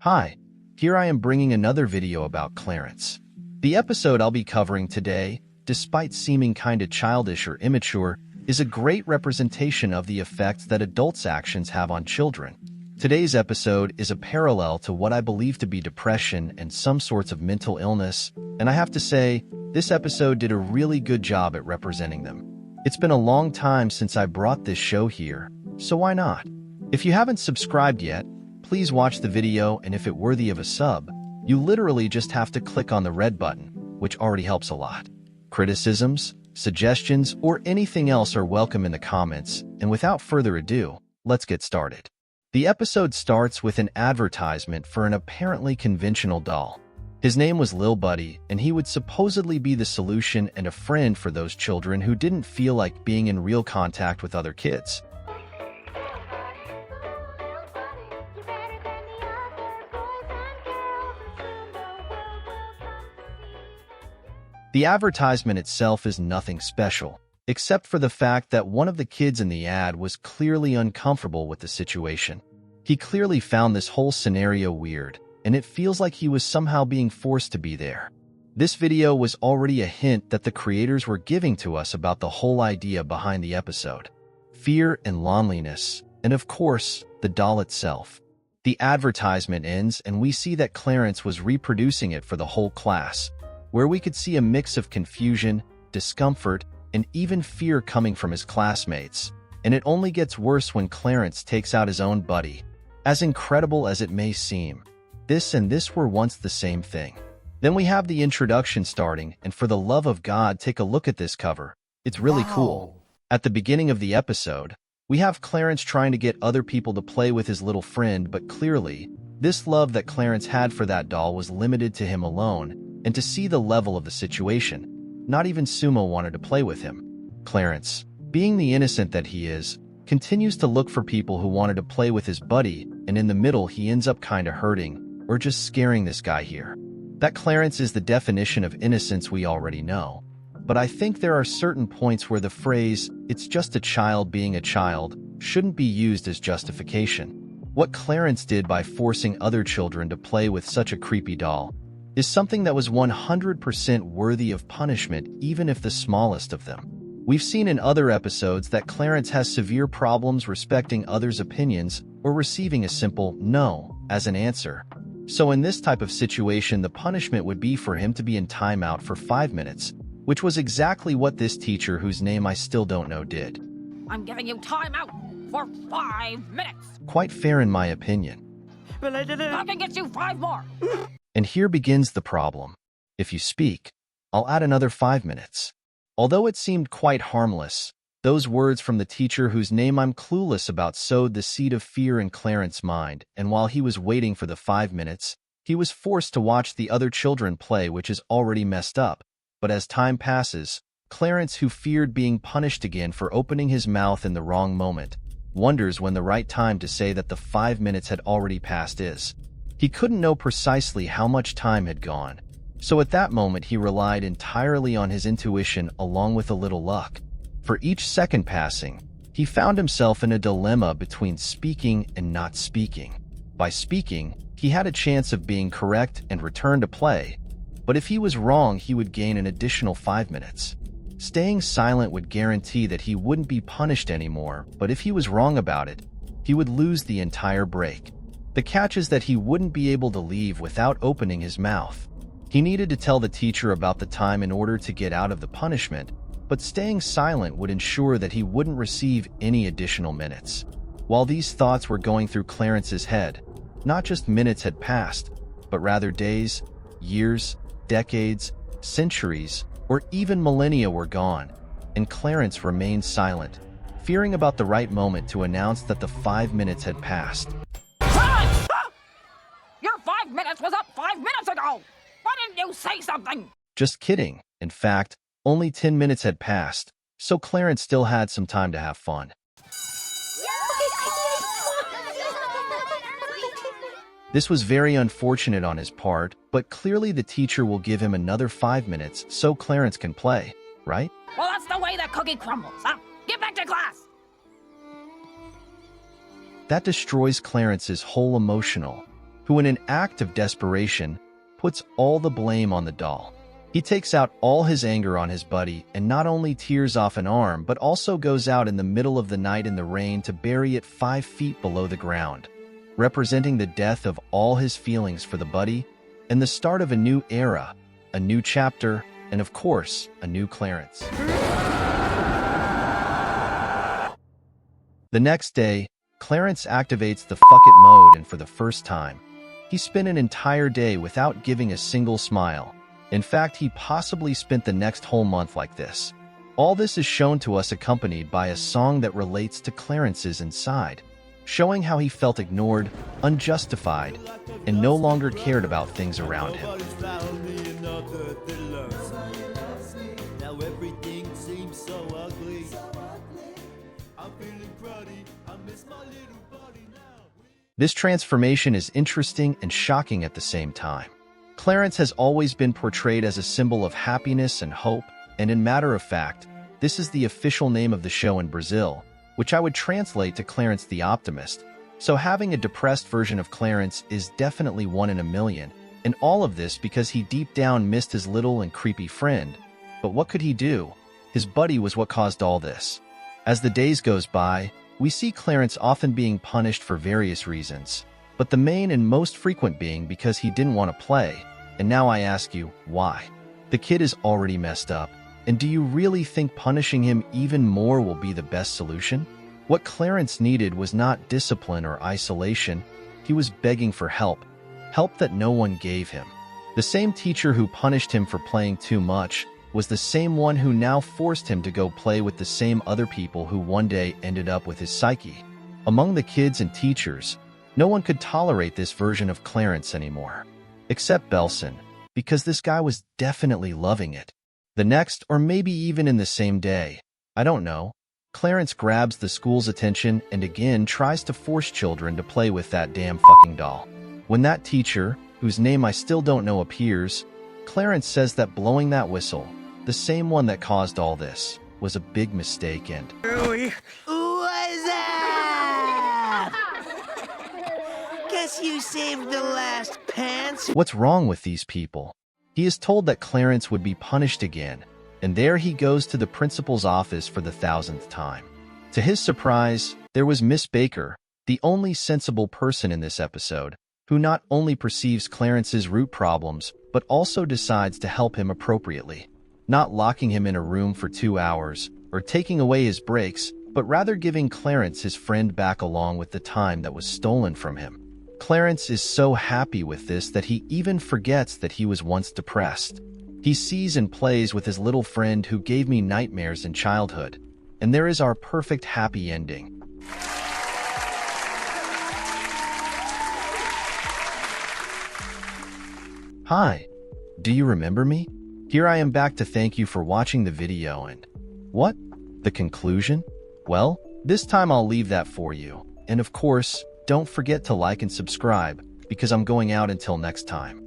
Hi, here I am bringing another video about Clarence. The episode I'll be covering today, despite seeming kinda childish or immature, is a great representation of the effects that adults' actions have on children. Today's episode is a parallel to what I believe to be depression and some sorts of mental illness, and I have to say, this episode did a really good job at representing them. It's been a long time since I brought this show here, so why not? If you haven't subscribed yet, please watch the video, and if it's worthy of a sub, you literally just have to click on the red button, which already helps a lot. Criticisms, suggestions, or anything else are welcome in the comments, and without further ado, let's get started. The episode starts with an advertisement for an apparently conventional doll. His name was Lil Buddy, and he would supposedly be the solution and a friend for those children who didn't feel like being in real contact with other kids. The advertisement itself is nothing special, except for the fact that one of the kids in the ad was clearly uncomfortable with the situation. He clearly found this whole scenario weird, and it feels like he was somehow being forced to be there. This video was already a hint that the creators were giving to us about the whole idea behind the episode. Fear and loneliness, and of course, the doll itself. The advertisement ends and we see that Clarence was reproducing it for the whole class, where we could see a mix of confusion, discomfort, and even fear coming from his classmates. And it only gets worse when Clarence takes out his own buddy. As incredible as it may seem, this and this were once the same thing. Then we have the introduction starting, and for the love of God, take a look at this cover. It's really cool. At the beginning of the episode, we have Clarence trying to get other people to play with his little friend, but clearly, this love that Clarence had for that doll was limited to him alone, and to see the level of the situation, not even Sumo wanted to play with him. Clarence, being the innocent that he is, continues to look for people who wanted to play with his buddy, and in the middle he ends up kinda hurting, or just scaring this guy here. That Clarence is the definition of innocence we already know, but I think there are certain points where the phrase, "it's just a child being a child," shouldn't be used as justification. What Clarence did by forcing other children to play with such a creepy doll is something that was 100% worthy of punishment, even if the smallest of them. We've seen in other episodes that Clarence has severe problems respecting others' opinions or receiving a simple no as an answer. So in this type of situation, the punishment would be for him to be in timeout for 5 minutes, which was exactly what this teacher, whose name I still don't know, did. I'm giving you timeout for 5 minutes. Quite fair in my opinion. But I didn't. I can get you 5 more. And here begins the problem. If you speak, I'll add another 5 minutes. Although it seemed quite harmless, those words from the teacher, whose name I'm clueless about, sowed the seed of fear in Clarence's mind, and while he was waiting for the 5 minutes, he was forced to watch the other children play, which is already messed up. But as time passes, Clarence, who feared being punished again for opening his mouth in the wrong moment, wonders when the right time to say that the 5 minutes had already passed is. He couldn't know precisely how much time had gone, so at that moment he relied entirely on his intuition along with a little luck. For each second passing, he found himself in a dilemma between speaking and not speaking. By speaking, he had a chance of being correct and return to play, but if he was wrong, he would gain an additional 5 minutes. Staying silent would guarantee that he wouldn't be punished anymore, but if he was wrong about it, he would lose the entire break. The catch is that he wouldn't be able to leave without opening his mouth. He needed to tell the teacher about the time in order to get out of the punishment, but staying silent would ensure that he wouldn't receive any additional minutes. While these thoughts were going through Clarence's head, not just minutes had passed, but rather days, years, decades, centuries, or even millennia were gone, and Clarence remained silent, fearing about the right moment to announce that the 5 minutes had passed. Clarence! Your 5 minutes was up 5 minutes ago! Why didn't you say something? Just kidding. In fact, only 10 minutes had passed, so Clarence still had some time to have fun. This was very unfortunate on his part, but clearly the teacher will give him another 5 minutes so Clarence can play, right? Well, that's the way the cookie crumbles, huh? Get back to class! That destroys Clarence's whole emotional who in an act of desperation puts all the blame on the doll. He takes out all his anger on his buddy and not only tears off an arm but also goes out in the middle of the night in the rain to bury it 5 feet below the ground, representing the death of all his feelings for the buddy and the start of a new era, a new chapter, and of course, a new Clarence. The next day, Clarence activates the fuck it mode, and for the first time, he spent an entire day without giving a single smile. In fact, he possibly spent the next whole month like this. All this is shown to us accompanied by a song that relates to Clarence's inside, showing how he felt ignored, unjustified, and no longer cared about things around him. This transformation is interesting and shocking at the same time. Clarence has always been portrayed as a symbol of happiness and hope, and in matter of fact, this is the official name of the show in Brazil, which I would translate to Clarence the Optimist. So having a depressed version of Clarence is definitely 1 in a million, and all of this because he deep down missed his little and creepy friend. But what could he do? His buddy was what caused all this. As the days goes by, we see Clarence often being punished for various reasons, but the main and most frequent being because he didn't want to play. And now I ask you, why? The kid is already messed up, and do you really think punishing him even more will be the best solution? What Clarence needed was not discipline or isolation. He was begging for help, help that no one gave him. The same teacher who punished him for playing too much was the same one who now forced him to go play with the same other people who one day ended up with his psyche. Among the kids and teachers, no one could tolerate this version of Clarence anymore, except Belson, because this guy was definitely loving it. The next, or maybe even in the same day, I don't know, Clarence grabs the school's attention and again tries to force children to play with that damn fucking doll. When that teacher, whose name I still don't know, appears, Clarence says that blowing that whistle, the same one that caused all this, was a big mistake and... What's up? Guess you saved the last pants. What's wrong with these people? He is told that Clarence would be punished again, and there he goes to the principal's office for the 1000th time. To his surprise, there was Miss Baker, the only sensible person in this episode, who not only perceives Clarence's root problems, but also decides to help him appropriately, not locking him in a room for 2 hours or taking away his breaks, but rather giving Clarence his friend back along with the time that was stolen from him. Clarence is so happy with this that he even forgets that he was once depressed. He sees and plays with his little friend who gave me nightmares in childhood, and there is our perfect happy ending. Hi, do you remember me? Here I am back to thank you for watching the video and... what? The conclusion? Well, this time I'll leave that for you. And of course, don't forget to like and subscribe, because I'm going out until next time.